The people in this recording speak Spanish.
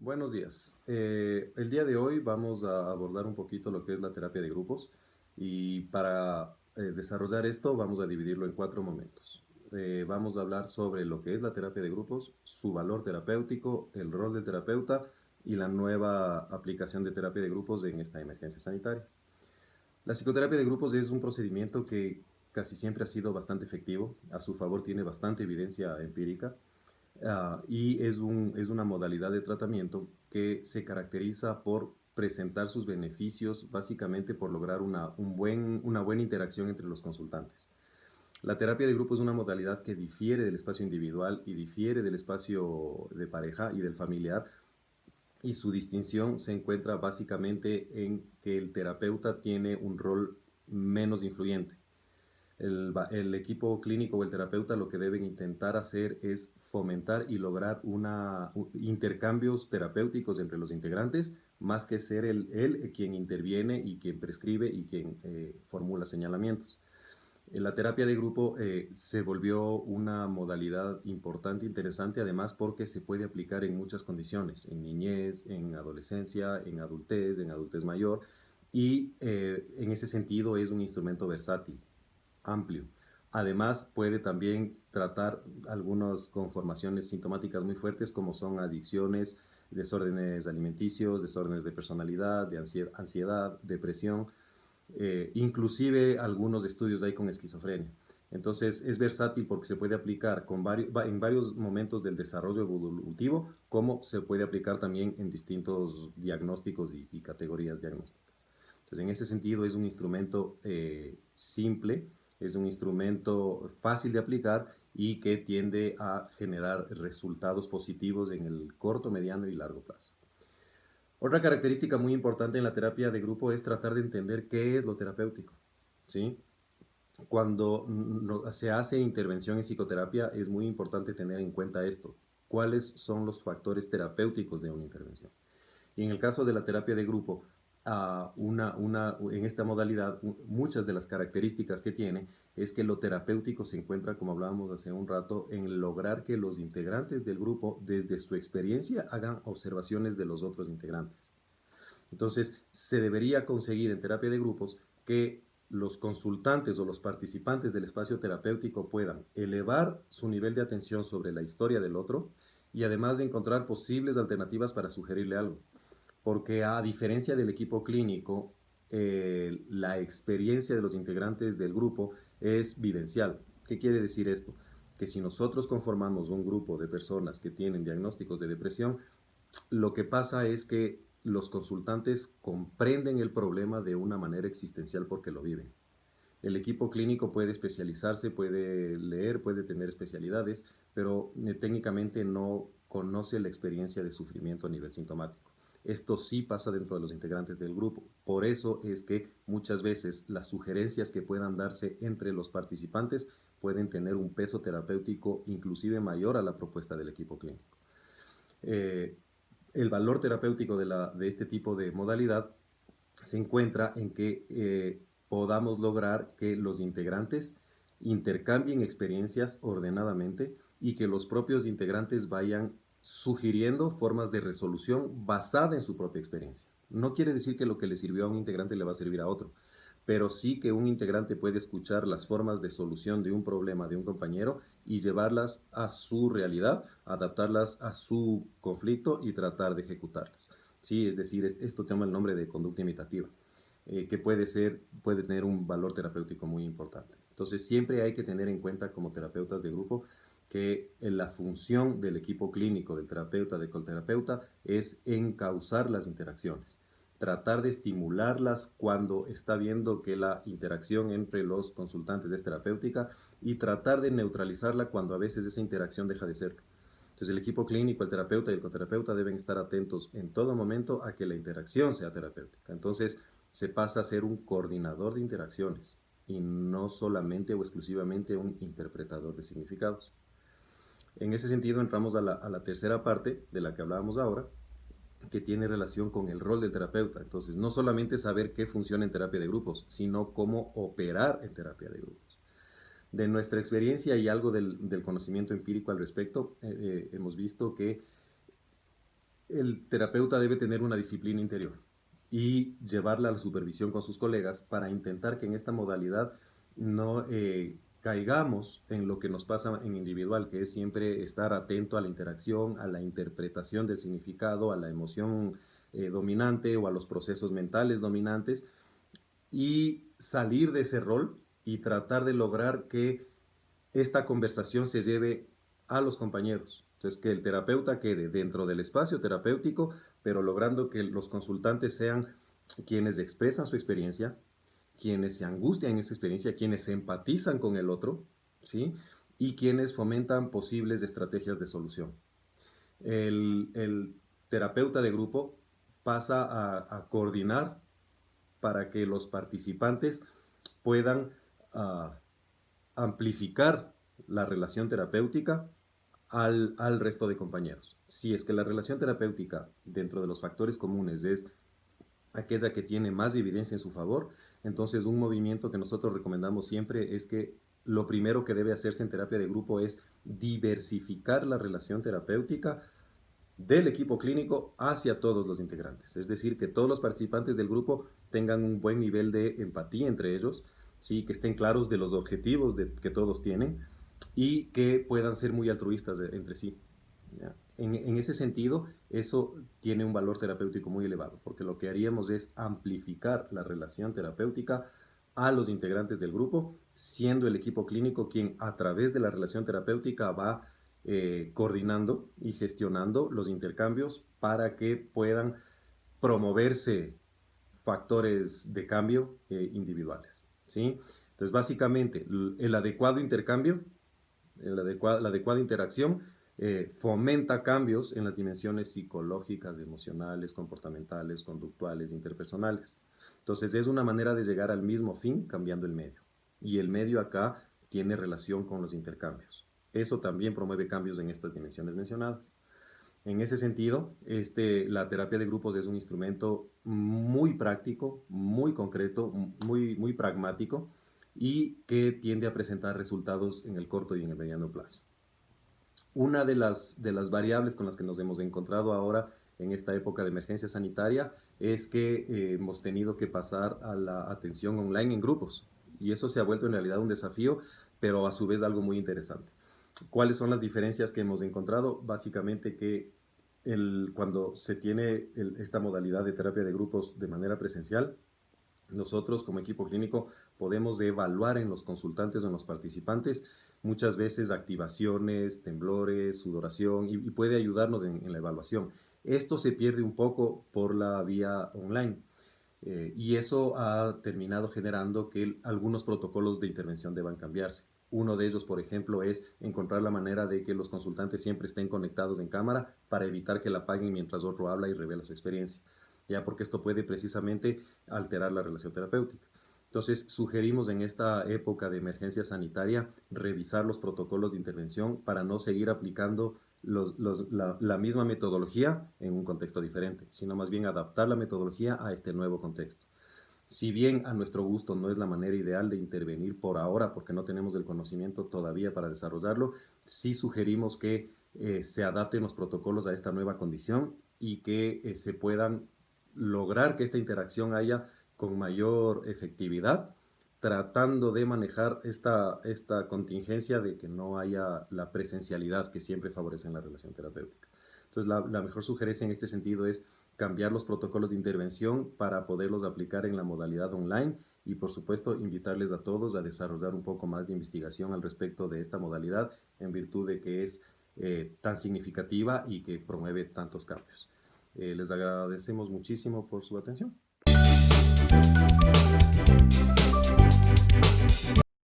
Buenos días. El día de hoy vamos a abordar un poquito lo que es la terapia de grupos y para desarrollar esto vamos a dividirlo en 4 momentos. Vamos a hablar sobre lo que es la terapia de grupos, su valor terapéutico, el rol del terapeuta y la nueva aplicación de terapia de grupos en esta emergencia sanitaria. La psicoterapia de grupos es un procedimiento que casi siempre ha sido bastante efectivo, a su favor tiene bastante evidencia empírica. Y es una modalidad de tratamiento que se caracteriza por presentar sus beneficios básicamente por lograr una buena interacción entre los consultantes. La terapia de grupo es una modalidad que difiere del espacio individual y difiere del espacio de pareja y del familiar, y su distinción se encuentra básicamente en que el terapeuta tiene un rol menos influyente. El equipo clínico o el terapeuta lo que deben intentar hacer es fomentar y lograr intercambios terapéuticos entre los integrantes, más que ser él quien interviene y quien prescribe y quien formula señalamientos. La terapia de grupo se volvió una modalidad importante, interesante, además porque se puede aplicar en muchas condiciones, en niñez, en adolescencia, en adultez mayor, y en ese sentido es un instrumento versátil, amplio. Además, puede también tratar algunas conformaciones sintomáticas muy fuertes como son adicciones, desórdenes alimenticios, desórdenes de personalidad, de ansiedad, depresión, inclusive algunos estudios hay con esquizofrenia. Entonces es versátil porque se puede aplicar en varios momentos del desarrollo evolutivo, como se puede aplicar también en distintos diagnósticos y categorías diagnósticas. Entonces en ese sentido es un instrumento simple, es un instrumento fácil de aplicar y que tiende a generar resultados positivos en el corto, mediano y largo plazo. Otra característica muy importante en la terapia de grupo es tratar de entender qué es lo terapéutico, ¿sí? Cuando se hace intervención en psicoterapia es muy importante tener en cuenta esto, cuáles son los factores terapéuticos de una intervención. Y en el caso de la terapia de grupo, en esta modalidad, muchas de las características que tiene es que lo terapéutico se encuentra, como hablábamos hace un rato, en lograr que los integrantes del grupo, desde su experiencia, hagan observaciones de los otros integrantes. Entonces, se debería conseguir en terapia de grupos que los consultantes o los participantes del espacio terapéutico puedan elevar su nivel de atención sobre la historia del otro y además de encontrar posibles alternativas para sugerirle algo. Porque a diferencia del equipo clínico, la experiencia de los integrantes del grupo es vivencial. ¿Qué quiere decir esto? Que si nosotros conformamos un grupo de personas que tienen diagnósticos de depresión, lo que pasa es que los consultantes comprenden el problema de una manera existencial porque lo viven. El equipo clínico puede especializarse, puede leer, puede tener especialidades, pero técnicamente no conoce la experiencia de sufrimiento a nivel sintomático. Esto sí pasa dentro de los integrantes del grupo. Por eso es que muchas veces las sugerencias que puedan darse entre los participantes pueden tener un peso terapéutico inclusive mayor a la propuesta del equipo clínico. Eh, el valor terapéutico de este tipo de modalidad se encuentra en que podamos lograr que los integrantes intercambien experiencias ordenadamente y que los propios integrantes vayan sugiriendo formas de resolución basada en su propia experiencia. No quiere decir que lo que le sirvió a un integrante le va a servir a otro, pero sí que un integrante puede escuchar las formas de solución de un problema de un compañero y llevarlas a su realidad, adaptarlas a su conflicto y tratar de ejecutarlas. Sí, es decir, esto toma el nombre de conducta imitativa, que puede tener un valor terapéutico muy importante. Entonces, siempre hay que tener en cuenta como terapeutas de grupo que la función del equipo clínico, del terapeuta, del coterapeuta, es encauzar las interacciones, tratar de estimularlas cuando está viendo que la interacción entre los consultantes es terapéutica y tratar de neutralizarla cuando a veces esa interacción deja de serlo. Entonces el equipo clínico, el terapeuta y el coterapeuta deben estar atentos en todo momento a que la interacción sea terapéutica. Entonces se pasa a ser un coordinador de interacciones y no solamente o exclusivamente un interpretador de significados. En ese sentido entramos a la tercera parte de la que hablábamos ahora, que tiene relación con el rol del terapeuta. Entonces, no solamente saber qué funciona en terapia de grupos, sino cómo operar en terapia de grupos. De nuestra experiencia y algo del conocimiento empírico al respecto, hemos visto que el terapeuta debe tener una disciplina interior y llevarla a la supervisión con sus colegas para intentar que en esta modalidad no caigamos en lo que nos pasa en individual, que es siempre estar atento a la interacción, a la interpretación del significado, a la emoción dominante o a los procesos mentales dominantes, y salir de ese rol y tratar de lograr que esta conversación se lleve a los compañeros. Entonces, que el terapeuta quede dentro del espacio terapéutico, pero logrando que los consultantes sean quienes expresan su experiencia, quienes se angustian en esa experiencia, quienes se empatizan con el otro, ¿sí? Y quienes fomentan posibles estrategias de solución. El terapeuta de grupo pasa a coordinar para que los participantes puedan amplificar la relación terapéutica al resto de compañeros. Si es que la relación terapéutica dentro de los factores comunes es aquella que tiene más evidencia en su favor, entonces un movimiento que nosotros recomendamos siempre es que lo primero que debe hacerse en terapia de grupo es diversificar la relación terapéutica del equipo clínico hacia todos los integrantes. Es decir, que todos los participantes del grupo tengan un buen nivel de empatía entre ellos, ¿sí? Que estén claros de los objetivos que todos tienen y que puedan ser muy altruistas entre sí. En ese sentido, eso tiene un valor terapéutico muy elevado, porque lo que haríamos es amplificar la relación terapéutica a los integrantes del grupo, siendo el equipo clínico quien a través de la relación terapéutica va coordinando y gestionando los intercambios para que puedan promoverse factores de cambio individuales, ¿sí? Entonces, básicamente, el adecuado intercambio, la adecuada interacción fomenta cambios en las dimensiones psicológicas, emocionales, comportamentales, conductuales, interpersonales. Entonces, es una manera de llegar al mismo fin cambiando el medio. Y el medio acá tiene relación con los intercambios. Eso también promueve cambios en estas dimensiones mencionadas. En ese sentido, la terapia de grupos es un instrumento muy práctico, muy concreto, muy pragmático y que tiende a presentar resultados en el corto y en el mediano plazo. Una de las variables con las que nos hemos encontrado ahora en esta época de emergencia sanitaria es que hemos tenido que pasar a la atención online en grupos y eso se ha vuelto en realidad un desafío, pero a su vez algo muy interesante. ¿Cuáles son las diferencias que hemos encontrado? Básicamente que cuando se tiene esta modalidad de terapia de grupos de manera presencial, nosotros como equipo clínico podemos evaluar en los consultantes o en los participantes muchas veces activaciones, temblores, sudoración y puede ayudarnos en la evaluación. Esto se pierde un poco por la vía online. Y eso ha terminado generando que algunos protocolos de intervención deban cambiarse. Uno de ellos, por ejemplo, es encontrar la manera de que los consultantes siempre estén conectados en cámara para evitar que la apaguen mientras otro habla y revela su experiencia, ya porque esto puede precisamente alterar la relación terapéutica. Entonces, sugerimos en esta época de emergencia sanitaria revisar los protocolos de intervención para no seguir aplicando la misma metodología en un contexto diferente, sino más bien adaptar la metodología a este nuevo contexto. Si bien a nuestro gusto no es la manera ideal de intervenir por ahora, porque no tenemos el conocimiento todavía para desarrollarlo, sí sugerimos que se adapten los protocolos a esta nueva condición y que se puedan lograr que esta interacción haya con mayor efectividad, tratando de manejar esta contingencia de que no haya la presencialidad que siempre favorece en la relación terapéutica. Entonces, la mejor sugerencia en este sentido es cambiar los protocolos de intervención para poderlos aplicar en la modalidad online y, por supuesto, invitarles a todos a desarrollar un poco más de investigación al respecto de esta modalidad en virtud de que es tan significativa y que promueve tantos cambios. Les agradecemos muchísimo por su atención.